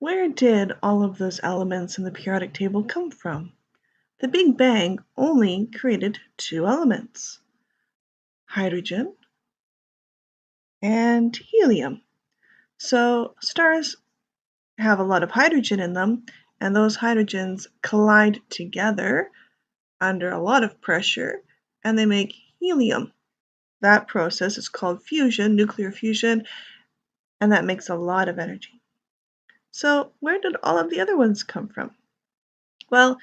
Where did all of those elements in the periodic table come from? The Big Bang only created two elements, hydrogen and helium. So stars have a lot of hydrogen in them, and those hydrogens collide together under a lot of pressure, and they make helium. That process is called fusion, nuclear fusion, and that makes a lot of energy. So where did all of the other ones come from? Well,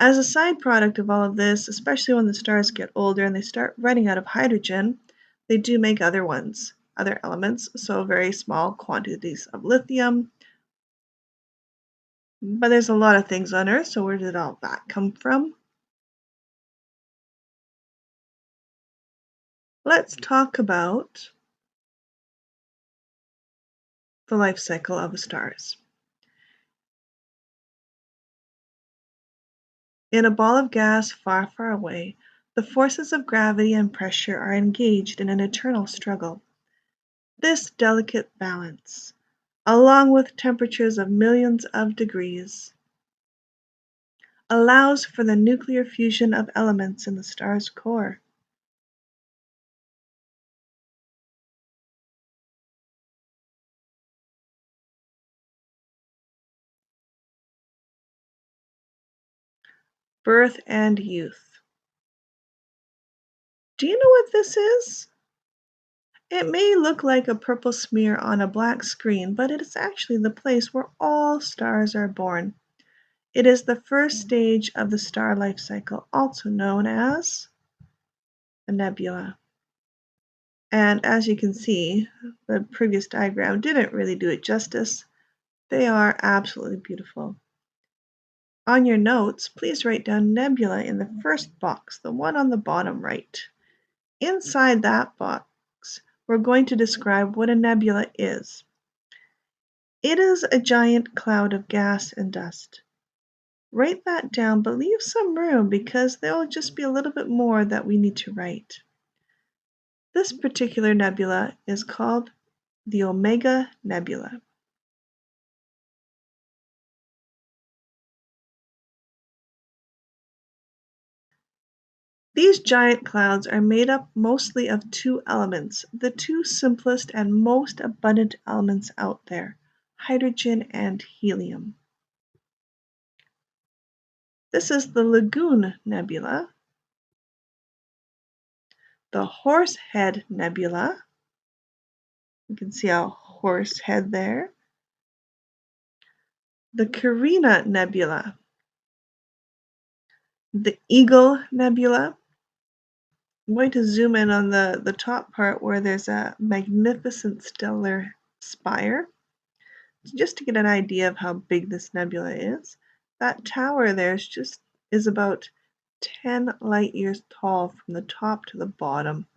as a side product of all of this, especially when the stars get older and they start running out of hydrogen, they do make other ones, other elements, so very small quantities of lithium. But there's a lot of things on Earth, so where did all that come from? Let's talk about the life cycle of stars. In a ball of gas far, far away, the forces of gravity and pressure are engaged in an eternal struggle. This delicate balance, along with temperatures of millions of degrees, allows for the nuclear fusion of elements in the star's core. Birth and youth. Do you know what this is? It may look like a purple smear on a black screen, but it is actually the place where all stars are born. It is the first stage of the star life cycle, also known as a nebula. And as you can see, the previous diagram didn't really do it justice. They are absolutely beautiful. On your notes, please write down nebula in the first box, the one on the bottom right. Inside that box, we're going to describe what a nebula is. It is a giant cloud of gas and dust. Write that down, but leave some room because there will just be a little bit more that we need to write. This particular nebula is called the Omega Nebula. These giant clouds are made up mostly of two elements, the two simplest and most abundant elements out there, hydrogen and helium. This is the Lagoon Nebula, the Horsehead Nebula. You can see a horse head there. The Carina Nebula, the Eagle Nebula. I'm going to zoom in on the top part where there's a magnificent stellar spire. Just to get an idea of how big this nebula is, that tower there is about 10 light years tall from the top to the bottom.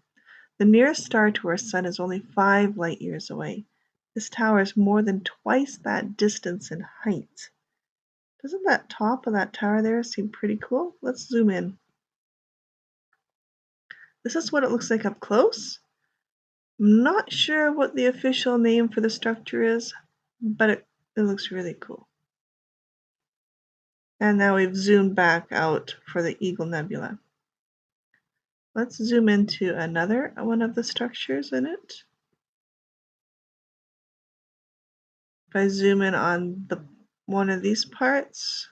The nearest star to our sun is only 5 light years away. This tower is more than twice that distance in height. Doesn't that top of that tower there seem pretty cool? Let's zoom in. This is what it looks like up close. I'm not sure what the official name for the structure is, but it looks really cool. And now we've zoomed back out for the Eagle Nebula. Let's zoom into another one of the structures in it. If I zoom in on one of these parts,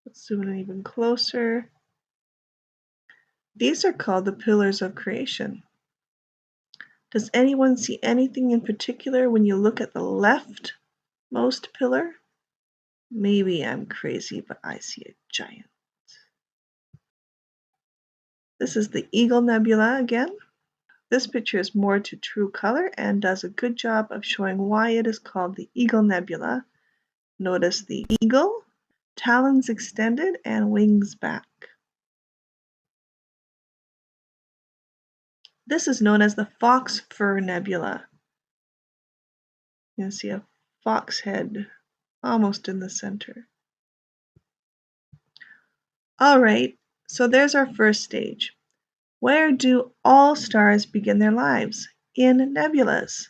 let's zoom in even closer. These are called the pillars of creation. Does anyone see anything in particular when you look at the leftmost pillar? Maybe I'm crazy, but I see a giant. This is the Eagle Nebula again. This picture is more to true color and does a good job of showing why it is called the Eagle Nebula. Notice the eagle, talons extended and wings back. This is known as the Fox Fir Nebula. You can see a fox head almost in the center. All right, so there's our first stage. Where do all stars begin their lives? In nebulas.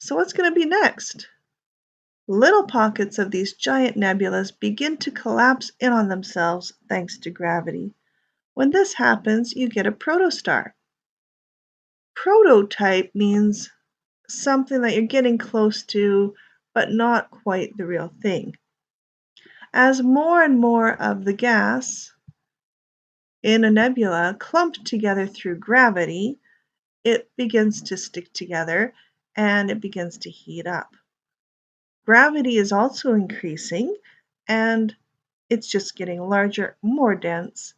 So what's going to be next? Little pockets of these giant nebulas begin to collapse in on themselves thanks to gravity. When this happens, you get a protostar. Prototype means something that you're getting close to, but not quite the real thing. As more and more of the gas in a nebula clump together through gravity, it begins to stick together and it begins to heat up. Gravity is also increasing and it's just getting larger, more dense,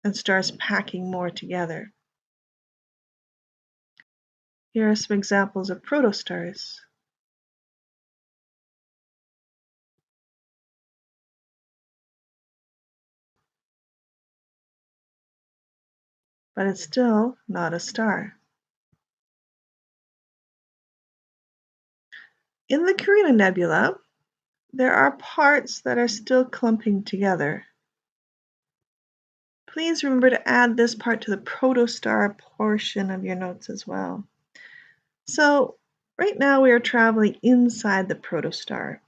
and stars packing more together. Here are some examples of protostars. But it's still not a star. In the Carina Nebula, there are parts that are still clumping together. Please remember to add this part to the protostar portion of your notes as well. So right now we are traveling inside the protostar.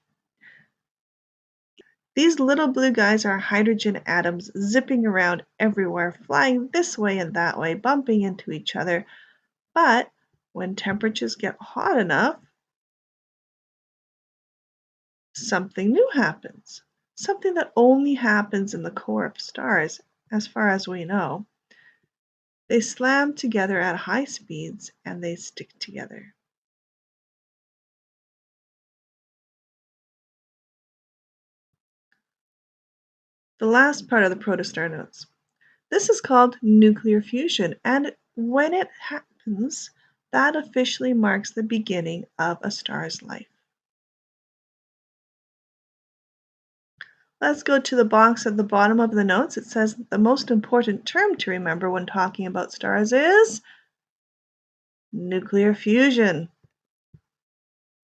These little blue guys are hydrogen atoms zipping around everywhere, flying this way and that way, bumping into each other. But when temperatures get hot enough, something new happens. Something that only happens in the core of stars, as far as we know. They slam together at high speeds and they stick together. The last part of the protostar notes. This is called nuclear fusion, and when it happens, that officially marks the beginning of a star's life. Let's go to the box at the bottom of the notes. It says that the most important term to remember when talking about stars is nuclear fusion.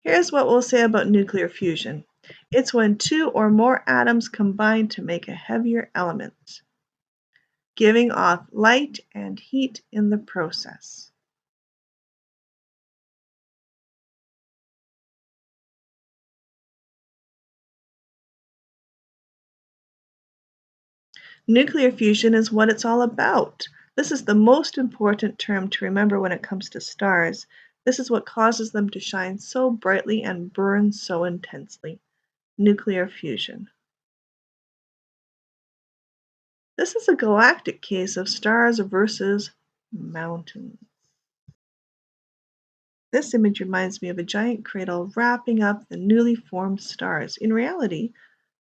Here's what we'll say about nuclear fusion. It's when two or more atoms combine to make a heavier element, giving off light and heat in the process. Nuclear fusion is what it's all about. This is the most important term to remember when it comes to stars. This is what causes them to shine so brightly and burn so intensely. Nuclear fusion. This is a galactic case of stars versus mountains. This image reminds me of a giant cradle wrapping up the newly formed stars. In reality,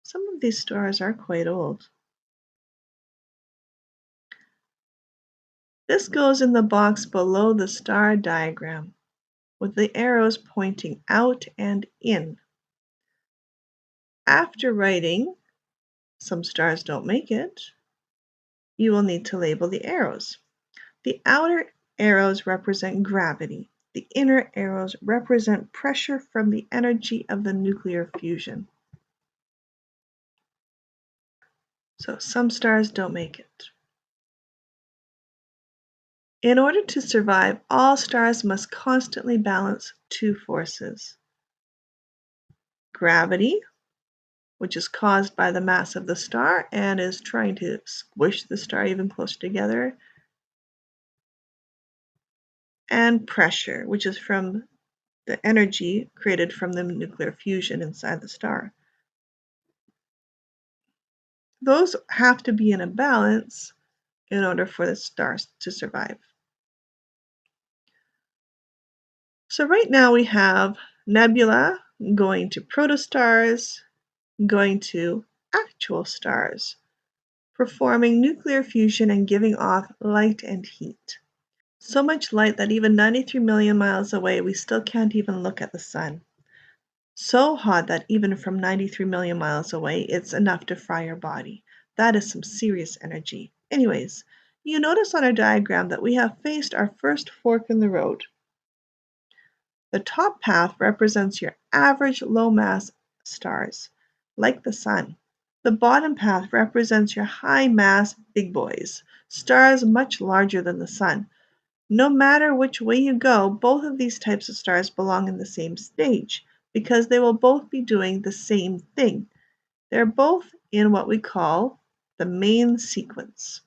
some of these stars are quite old. This goes in the box below the star diagram, with the arrows pointing out and in. After writing, some stars don't make it, you will need to label the arrows. The outer arrows represent gravity. The inner arrows represent pressure from the energy of the nuclear fusion. So some stars don't make it. In order to survive, all stars must constantly balance two forces. Gravity, which is caused by the mass of the star and is trying to squish the star even closer together, and pressure, which is from the energy created from the nuclear fusion inside the star. Those have to be in a balance in order for the stars to survive. So right now we have nebula going to protostars, going to actual stars, performing nuclear fusion and giving off light and heat. So much light that even 93 million miles away, we still can't even look at the sun. So hot that even from 93 million miles away, it's enough to fry your body. That is some serious energy. Anyways, you notice on our diagram that we have faced our first fork in the road. The top path represents your average low-mass stars, like the sun. The bottom path represents your high-mass big boys, stars much larger than the sun. No matter which way you go, both of these types of stars belong in the same stage. because they will both be doing the same thing. They're both in what we call the main sequence.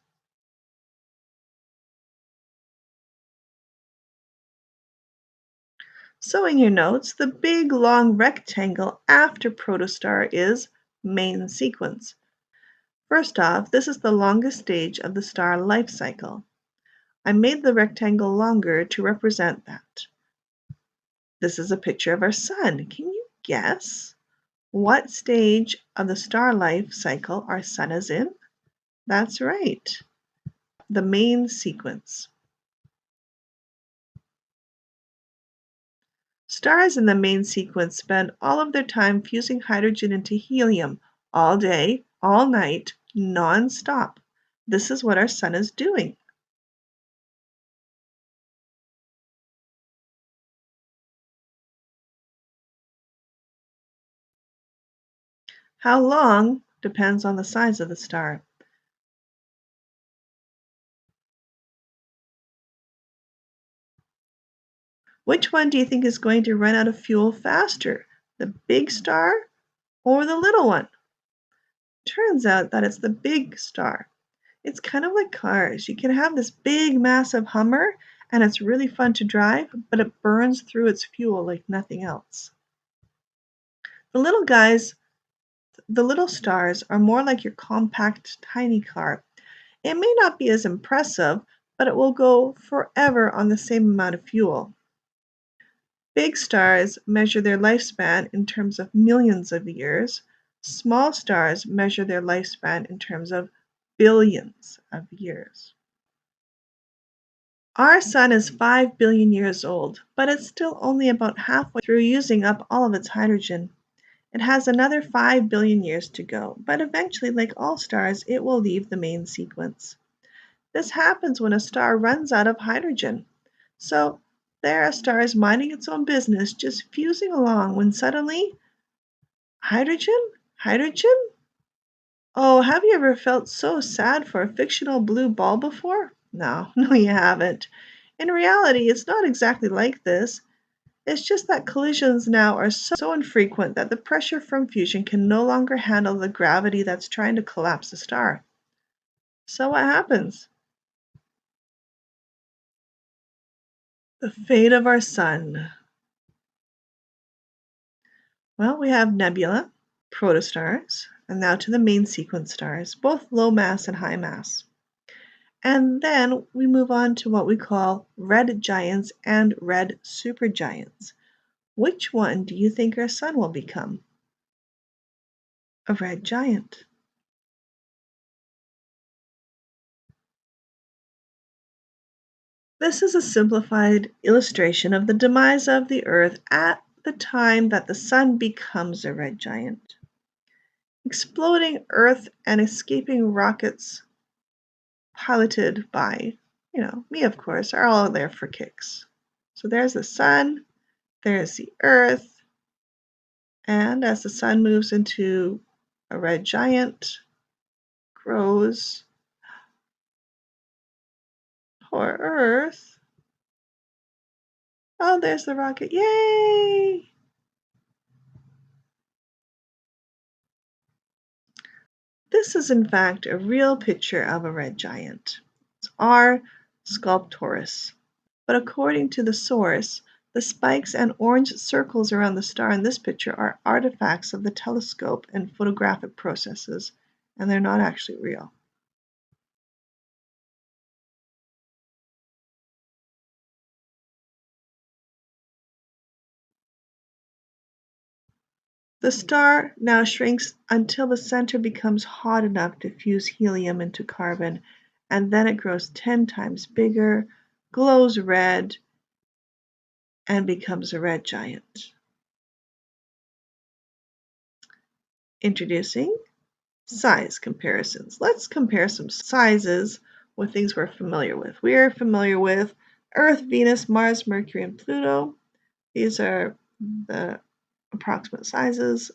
So in your notes, the big long rectangle after protostar is main sequence. First off, this is the longest stage of the star life cycle. I made the rectangle longer to represent that. This is a picture of our sun. Can you guess what stage of the star life cycle our sun is in? That's right, the main sequence. Stars in the main sequence spend all of their time fusing hydrogen into helium all day, all night, non-stop. This is what our sun is doing. How long depends on the size of the star. Which one do you think is going to run out of fuel faster, the big star or the little one? Turns out that it's the big star. It's kind of like cars. You can have this big, massive Hummer, and it's really fun to drive, but it burns through its fuel like nothing else. The little guys, the little stars, are more like your compact, tiny car. It may not be as impressive, but it will go forever on the same amount of fuel. Big stars measure their lifespan in terms of millions of years. Small stars measure their lifespan in terms of billions of years. Our sun is 5 billion years old, but it's still only about halfway through using up all of its hydrogen. It has another 5 billion years to go, but eventually, like all stars, it will leave the main sequence. This happens when a star runs out of hydrogen. So there a star is minding its own business, just fusing along when suddenly, hydrogen? Hydrogen? Oh, have you ever felt so sad for a fictional blue ball before? No, no, you haven't. In reality, it's not exactly like this. It's just that collisions now are so infrequent that the pressure from fusion can no longer handle the gravity that's trying to collapse the star. So what happens? The fate of our sun. Well, we have nebula, protostars, and now to the main sequence stars, both low mass and high mass. And then we move on to what we call red giants and red supergiants. Which one do you think our sun will become? A red giant. This is a simplified illustration of the demise of the Earth at the time that the sun becomes a red giant. Exploding Earth and escaping rockets piloted by, me of course, are all there for kicks. So there's the sun, there's the Earth, and as the sun moves into a red giant, grows, poor Earth. Oh, there's the rocket. Yay! This is in fact a real picture of a red giant. It's R. sculptoris. But according to the source, the spikes and orange circles around the star in this picture are artifacts of the telescope and photographic processes, and they're not actually real. The star now shrinks until the center becomes hot enough to fuse helium into carbon, and then it grows 10 times bigger, glows red, and becomes a red giant. Introducing size comparisons. Let's compare some sizes with things we're familiar with. We are familiar with Earth, Venus, Mars, Mercury, and Pluto. These are the approximate sizes.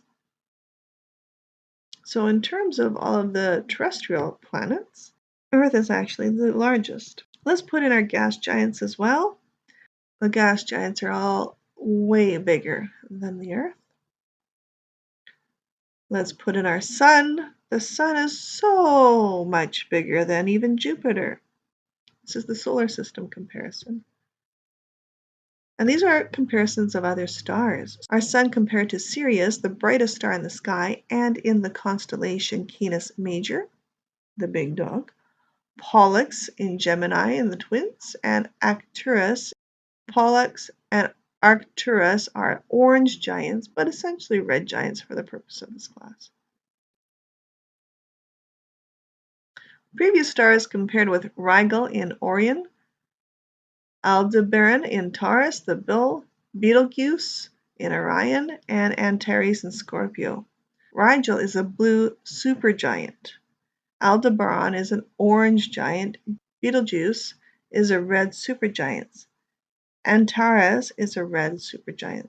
So in terms of all of the terrestrial planets, Earth is actually the largest. Let's put in our gas giants as well. The gas giants are all way bigger than the Earth. Let's put in our sun. The sun is so much bigger than even Jupiter. This is the solar system comparison. And these are comparisons of other stars. Our sun compared to Sirius, the brightest star in the sky, and in the constellation Canis Major, the big dog, Pollux in Gemini in the twins, and Arcturus. Pollux and Arcturus are orange giants, but essentially red giants for the purpose of this class. Previous stars compared with Rigel in Orion, Aldebaran in Taurus, the Betelgeuse in Orion, and Antares in Scorpio. Rigel is a blue supergiant. Aldebaran is an orange giant. Betelgeuse is a red supergiant. Antares is a red supergiant.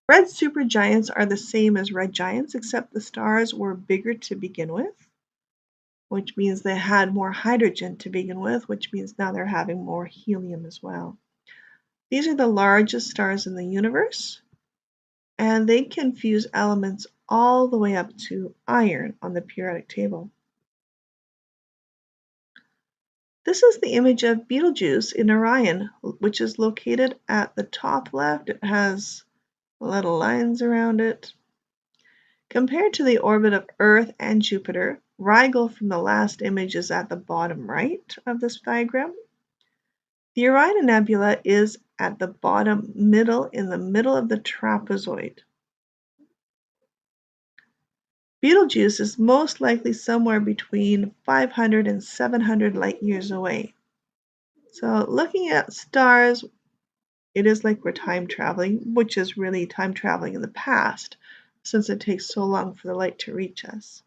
Red supergiants are the same as red giants, except the stars were bigger to begin with, which means they had more hydrogen to begin with, which means now they're having more helium as well. These are the largest stars in the universe, and they can fuse elements all the way up to iron on the periodic table. This is the image of Betelgeuse in Orion, which is located at the top left. It has little lines around it. Compared to the orbit of Earth and Jupiter, Rigel from the last image is at the bottom right of this diagram. The Orion Nebula is at the bottom middle in the middle of the trapezoid. Betelgeuse is most likely somewhere between 500 and 700 light years away. So looking at stars, it is like we're time traveling, which is really time traveling in the past, since it takes so long for the light to reach us.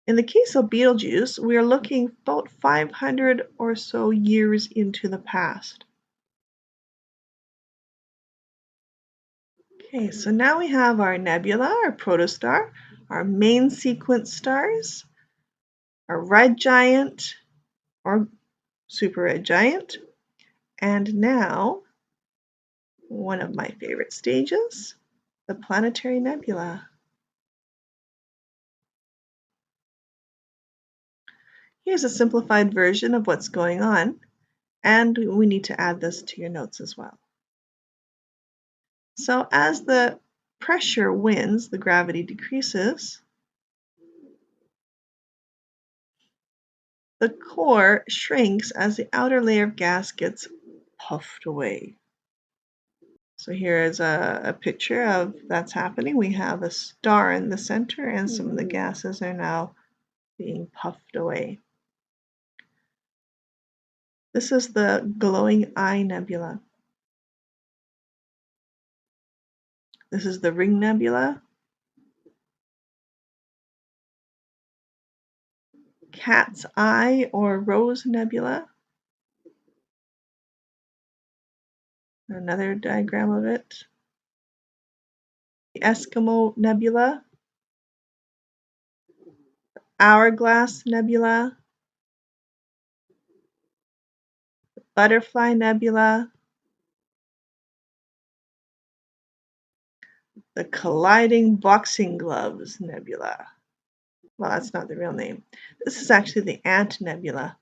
In the case of Betelgeuse, we are looking about 500 or so years into the past. Okay, so now we have our nebula, our protostar, our main sequence stars, our red giant or super red giant, and now one of my favorite stages, the planetary nebula. Here's a simplified version of what's going on, and we need to add this to your notes as well. So as the pressure wins, the gravity decreases. The core shrinks as the outer layer of gas gets puffed away. So here is a picture of that's happening. We have a star in the center, and some of the gases are now being puffed away. This is the glowing eye nebula. This is the ring nebula. Cat's eye or rose nebula. Another diagram of it. The Eskimo nebula. Hourglass nebula. Butterfly nebula. The colliding boxing gloves nebula. Well, that's not the real name. This is actually the ant nebula.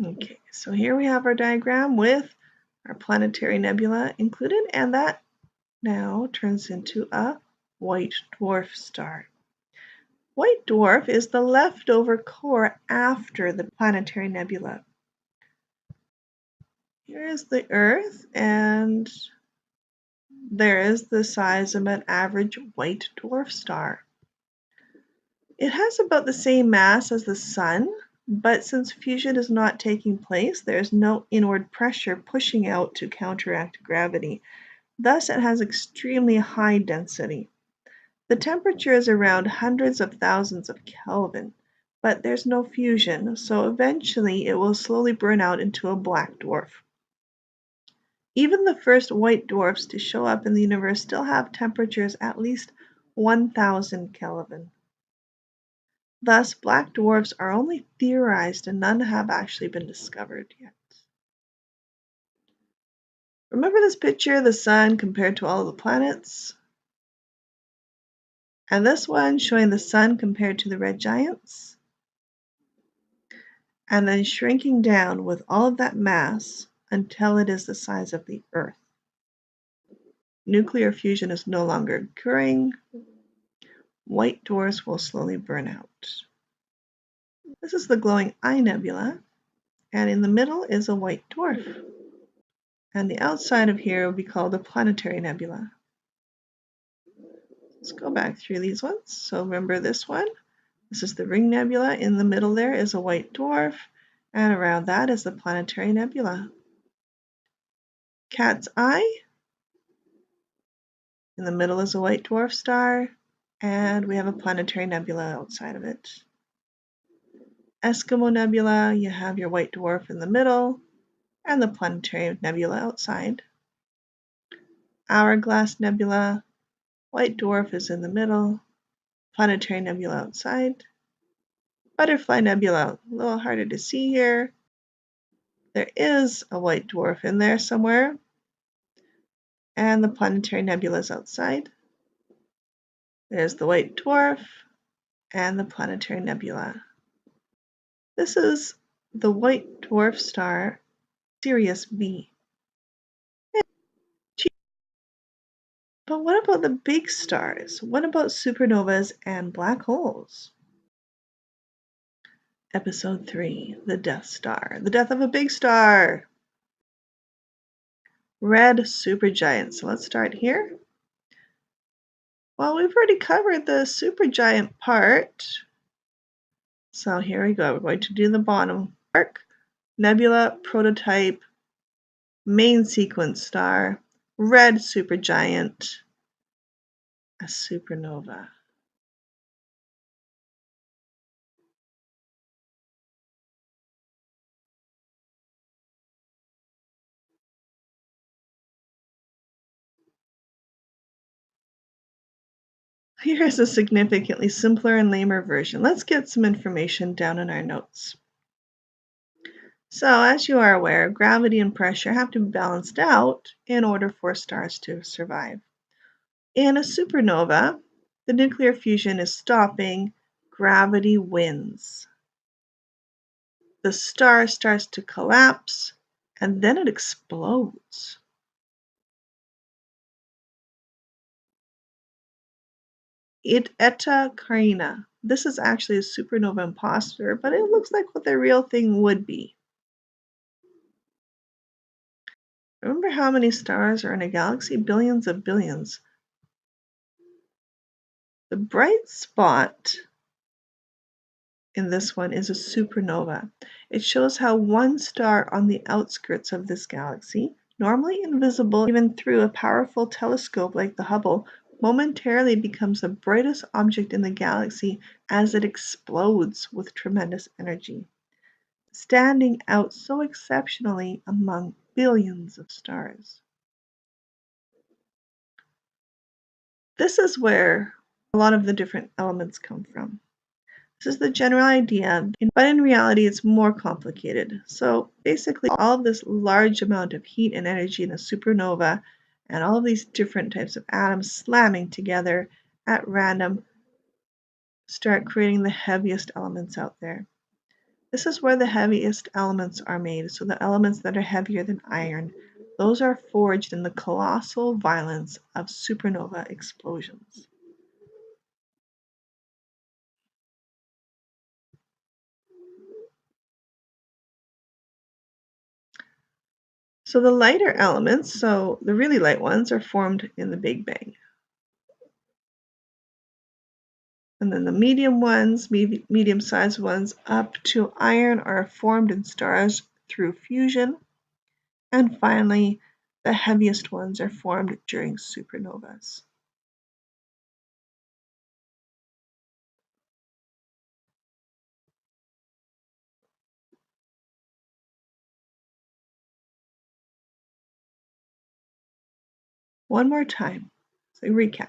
Okay, so here we have our diagram with our planetary nebula included, and that now turns into a white dwarf star. White dwarf is the leftover core after the planetary nebula. Here is the Earth, and there is the size of an average white dwarf star. It has about the same mass as the Sun, but since fusion is not taking place, there is no inward pressure pushing out to counteract gravity. Thus, it has extremely high density. The temperature is around hundreds of thousands of Kelvin, but there's no fusion, so eventually it will slowly burn out into a black dwarf. Even the first white dwarfs to show up in the universe still have temperatures at least 1,000 Kelvin. Thus, black dwarfs are only theorized and none have actually been discovered yet. Remember this picture of the sun compared to all of the planets? And this one showing the sun compared to the red giants? And then shrinking down with all of that mass until it is the size of the Earth. Nuclear fusion is no longer occurring. White dwarfs will slowly burn out. This is the glowing eye nebula, and in the middle is a white dwarf. And the outside of here will be called a planetary nebula. Let's go back through these ones. So remember this one. This is the ring nebula. In the middle there is a white dwarf, and around that is the planetary nebula. Cat's eye. In the middle is a white dwarf star, and we have a planetary nebula outside of it. Eskimo Nebula, you have your white dwarf in the middle, and the planetary nebula outside. Hourglass Nebula, white dwarf is in the middle, planetary nebula outside. Butterfly Nebula, a little harder to see here. There is a white dwarf in there somewhere, and the planetary nebula is outside. There's the white dwarf and the planetary nebula. This is the white dwarf star Sirius B. But what about the big stars? What about supernovas and black holes? Episode 3, The Death Star. The death of a big star. Red supergiant. So let's start here. Well, we've already covered the supergiant part. So here we go. We're going to do the bottom part. Nebula, prototype, main sequence star, red supergiant, a supernova. Here's a significantly simpler and lamer version. Let's get some information down in our notes. So, as you are aware, gravity and pressure have to be balanced out in order for stars to survive. In a supernova, the nuclear fusion is stopping, gravity wins. The star starts to collapse, and then it explodes. Eta Carina. This is actually a supernova imposter, but it looks like what the real thing would be. Remember how many stars are in a galaxy? Billions of billions. The bright spot in this one is a supernova. It shows how one star on the outskirts of this galaxy, normally invisible even through a powerful telescope like the Hubble, momentarily becomes the brightest object in the galaxy as it explodes with tremendous energy, standing out so exceptionally among billions of stars. This is where a lot of the different elements come from. This is the general idea, but in reality it's more complicated. So basically all of this large amount of heat and energy in a supernova and all of these different types of atoms slamming together at random start creating the heaviest elements out there. This is where the heaviest elements are made, so the elements that are heavier than iron, those are forged in the colossal violence of supernova explosions. So the lighter elements, so the really light ones, are formed in the Big Bang. And then the medium ones, medium-sized ones up to iron are formed in stars through fusion. And finally, the heaviest ones are formed during supernovas. One more time, so recap.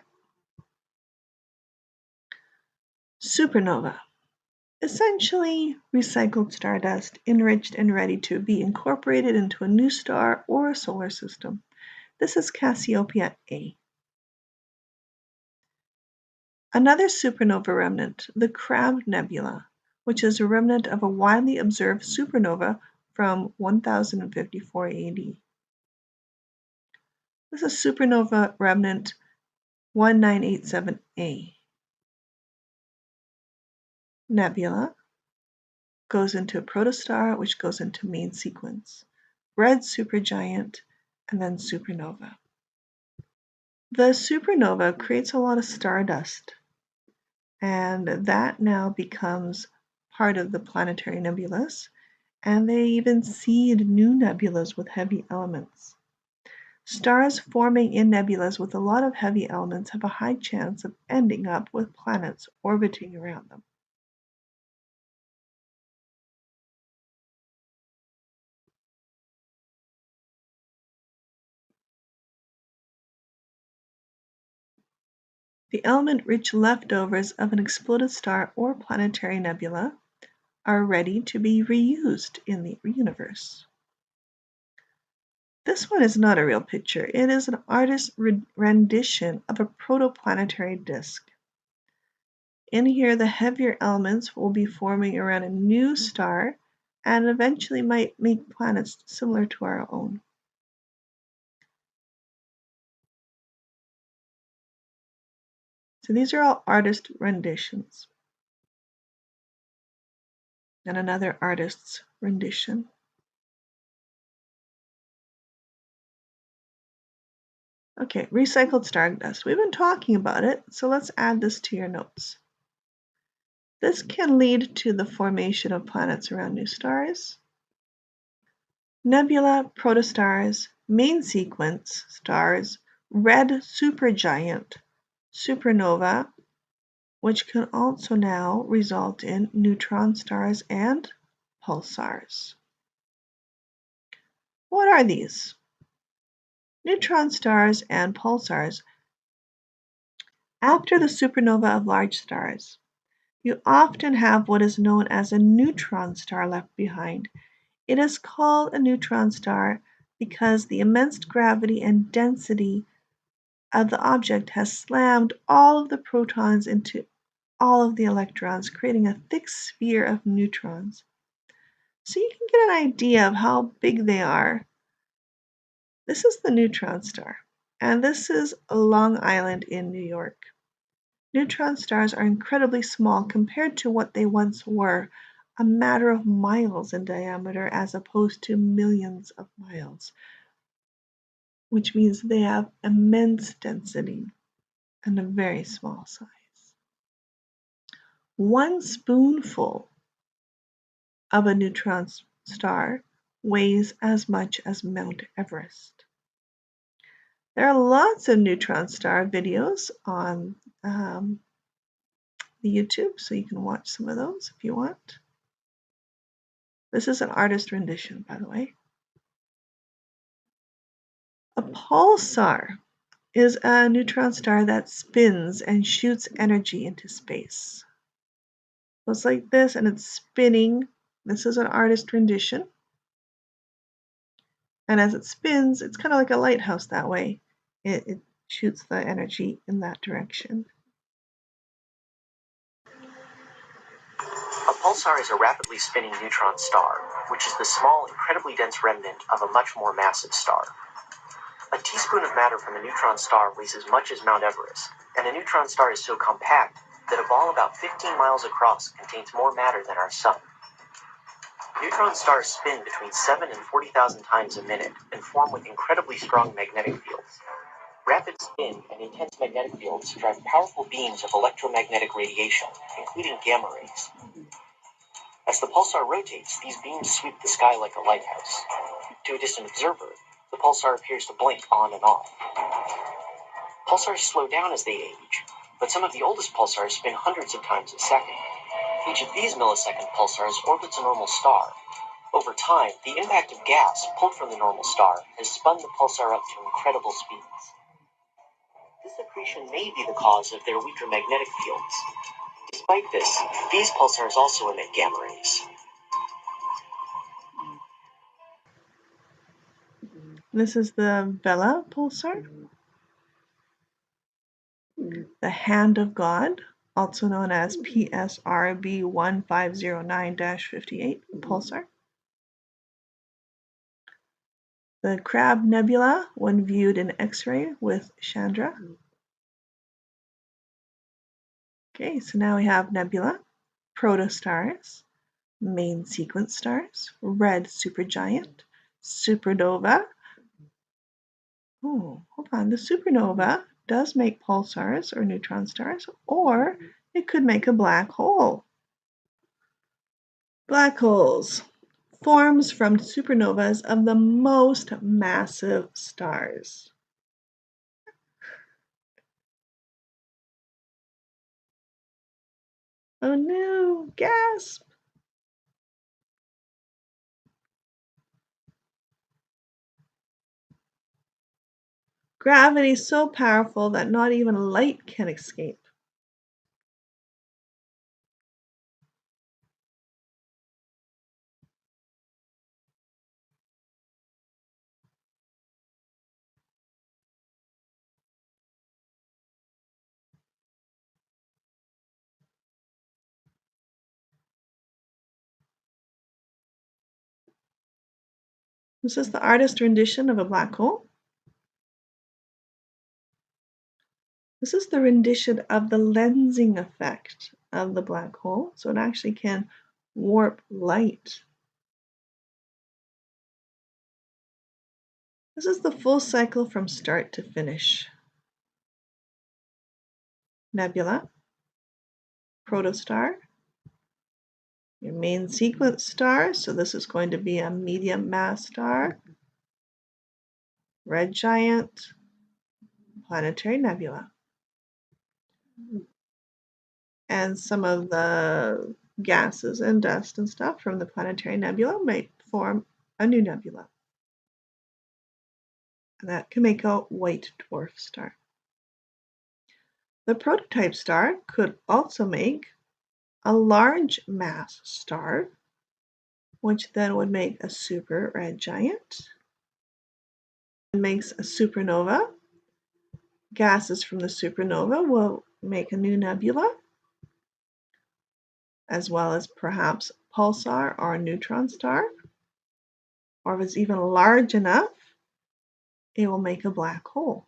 Supernova. Essentially, recycled stardust enriched and ready to be incorporated into a new star or a solar system. This is Cassiopeia A. Another supernova remnant, the Crab Nebula, which is a remnant of a widely observed supernova from 1054 AD. This is supernova remnant 1987A. Nebula goes into a protostar, which goes into main sequence, red supergiant, and then supernova. The supernova creates a lot of stardust, and that now becomes part of the planetary nebulas, and they even seed new nebulas with heavy elements. Stars forming in nebulas with a lot of heavy elements have a high chance of ending up with planets orbiting around them. The element-rich leftovers of an exploded star or planetary nebula are ready to be reused in the universe. This one is not a real picture. It is an artist's rendition of a protoplanetary disk. In here, the heavier elements will be forming around a new star and eventually might make planets similar to our own. So these are all artist renditions. And another artist's rendition. Okay, recycled stardust. We've been talking about it, so let's add this to your notes. This can lead to the formation of planets around new stars, nebula, protostars, main sequence stars, red supergiant, supernova, which can also now result in neutron stars and pulsars. What are these? Neutron stars and pulsars. After the supernova of large stars, you often have what is known as a neutron star left behind. It is called a neutron star because the immense gravity and density of the object has slammed all of the protons into all of the electrons, creating a thick sphere of neutrons. So you can get an idea of how big they are. This is the neutron star, and this is Long Island in New York. Neutron stars are incredibly small compared to what they once were, a matter of miles in diameter as opposed to millions of miles, which means they have immense density and a very small size. One spoonful of a neutron star weighs as much as Mount Everest. There are lots of neutron star videos on the YouTube, so you can watch some of those if you want. This is an artist rendition, by the way. A pulsar is a neutron star that spins and shoots energy into space. So it's like this, and it's spinning. This is an artist rendition. And as it spins, it's kind of like a lighthouse that way. It shoots the energy in that direction. A pulsar is a rapidly spinning neutron star, which is the small, incredibly dense remnant of a much more massive star. A teaspoon of matter from a neutron star weighs as much as Mount Everest, and a neutron star is so compact that a ball about 15 miles across contains more matter than our sun. Neutron stars spin between 7 and 40,000 times a minute and form with incredibly strong magnetic fields. Rapid spin and intense magnetic fields drive powerful beams of electromagnetic radiation, including gamma rays. As the pulsar rotates, these beams sweep the sky like a lighthouse. To a distant observer, the pulsar appears to blink on and off. Pulsars slow down as they age, but some of the oldest pulsars spin hundreds of times a second. Each of these millisecond pulsars orbits a normal star. Over time, the impact of gas pulled from the normal star has spun the pulsar up to incredible speeds. This accretion may be the cause of their weaker magnetic fields. Despite this, these pulsars also emit gamma rays. This is the Vela pulsar, the Hand of God, also known as PSRB 1509-58 pulsar. The Crab Nebula when viewed in X-ray with Chandra. Okay, so now we have nebula, protostars, main sequence stars, red supergiant, supernova. Oh, hold on. The supernova does make pulsars or neutron stars, or it could make a black hole. Black holes. Forms from supernovas of the most massive stars. Oh no, gasp! Gravity is so powerful that not even light can escape. This is the artist rendition of a black hole. This is the rendition of the lensing effect of the black hole, so it actually can warp light. This is the full cycle from start to finish. Nebula, protostar, your main sequence star, so this is going to be a medium mass star, red giant, planetary nebula. And some of the gases and dust and stuff from the planetary nebula might form a new nebula. And that can make a white dwarf star. The prototype star could also make a large mass star, which then would make a super red giant. It makes a supernova. Gases from the supernova will make a new nebula, as well as perhaps pulsar or a neutron star. Or if it's even large enough, it will make a black hole.